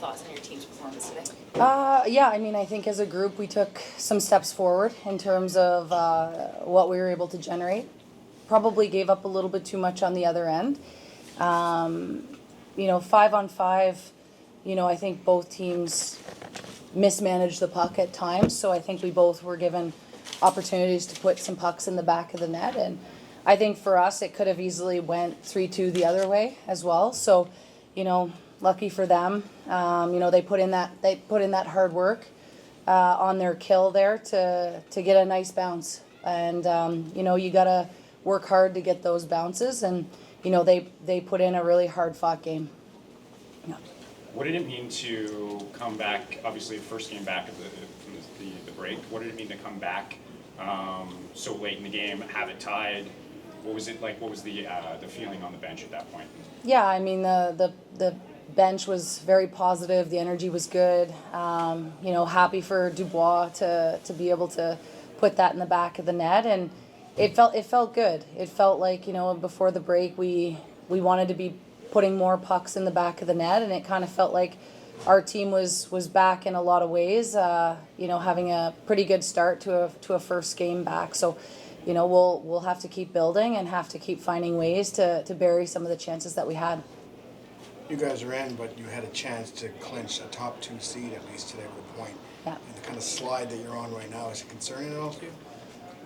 Thoughts on your team's performance today? Yeah, I mean, I think as a group we took some steps forward in terms of what we were able to generate. Probably gave up a little bit too much on the other end. 5-on-5, I think both teams mismanaged the puck at times, so I think we both were given opportunities to put some pucks in the back of the net, and I think for us it could have easily went 3-2 the other way as well. So, lucky for them, they put in that hard work on their kill there to get a nice bounce, and you gotta work hard to get those bounces, and they put in a really hard fought game. Yeah. What did it mean to come back? Obviously, the first game back from the break. What did it mean to come back so late in the game, have it tied? What was it like? What was the feeling on the bench at that point? Yeah, I mean the bench was very positive. The energy was good. Happy for Dubois to be able to put that in the back of the net, and it felt good. It felt like before the break we wanted to be putting more pucks in the back of the net, and it kind of felt like our team was back in a lot of ways. Having a pretty good start to a first game back. So, we'll have to keep building and have to keep finding ways to bury some of the chances that we had. You guys are in, but you had a chance to clinch a top 2 seed at least today with a point. Yeah. And the kind of slide that you're on right now, is it concerning at all to you?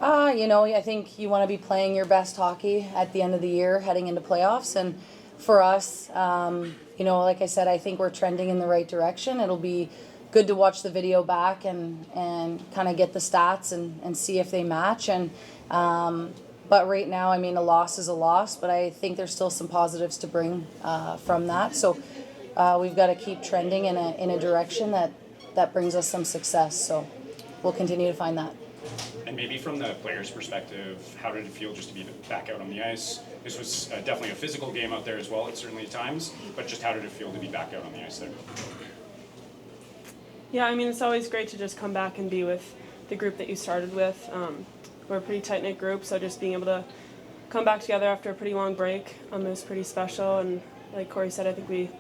I think you want to be playing your best hockey at the end of the year, heading into playoffs, and for us, like I said, I think we're trending in the right direction. It'll be good to watch the video back and kind of get the stats and see if they match. But right now, I mean, a loss is a loss, but I think there's still some positives to bring from that. So we've got to keep trending in a direction that brings us some success. So we'll continue to find that. And maybe from the player's perspective, how did it feel just to be back out on the ice? This was definitely a physical game out there as well, certainly at times, but just how did it feel to be back out on the ice there? Yeah, I mean, it's always great to just come back and be with the group that you started with. We're a pretty tight-knit group, so just being able to come back together after a pretty long break is pretty special. And like Corey said, I think we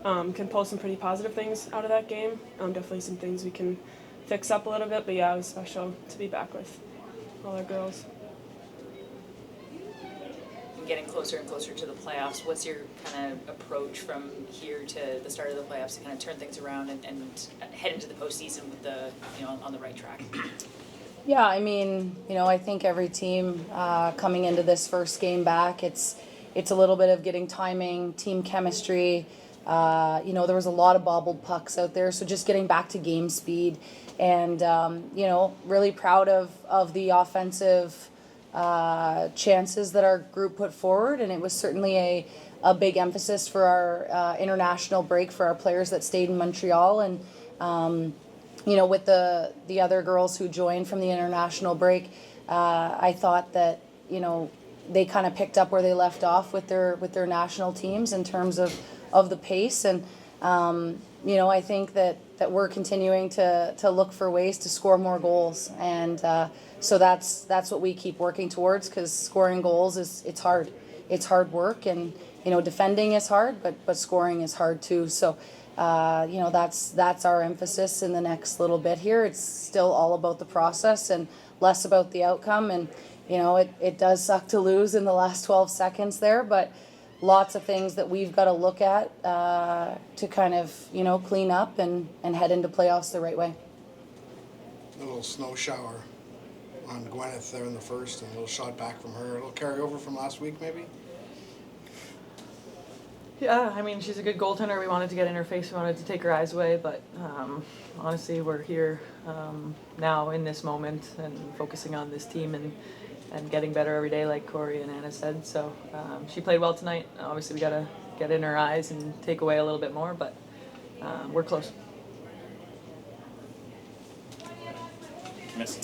can pull some pretty positive things out of that game. Definitely some things we can fix up a little bit, but yeah, it was special to be back with all our girls. Getting closer and closer to the playoffs, what's your kind of approach from here to the start of the playoffs to kind of turn things around and head into the postseason with the on the right track? Yeah, I mean, I think every team coming into this first game back, it's a little bit of getting timing, team chemistry. There was a lot of bobbled pucks out there, so just getting back to game speed, and really proud of the offensive chances that our group put forward, and it was certainly a big emphasis for our international break for our players that stayed in Montreal, and with the other girls who joined from the international break, I thought that they kind of picked up where they left off with their national teams in terms of the pace, and I think that we're continuing to look for ways to score more goals, and so that's what we keep working towards, because scoring goals it's hard work, and defending is hard, but scoring is hard too. So that's our emphasis in the next little bit here. It's still all about the process and less about the outcome, and it does suck to lose in the last 12 seconds there, but lots of things that we've got to look at to kind of clean up and head into playoffs the right way. A little snow shower on Gwyneth there in the first, and a little shot back from her. A little carryover from last week, maybe? Yeah, I mean, she's a good goaltender. We wanted to get in her face. We wanted to take her eyes away, but honestly, we're here now in this moment and focusing on this team and getting better every day, like Corey and Anna said. So she played well tonight. Obviously, we got to get in her eyes and take away a little bit more, but we're close. Missing.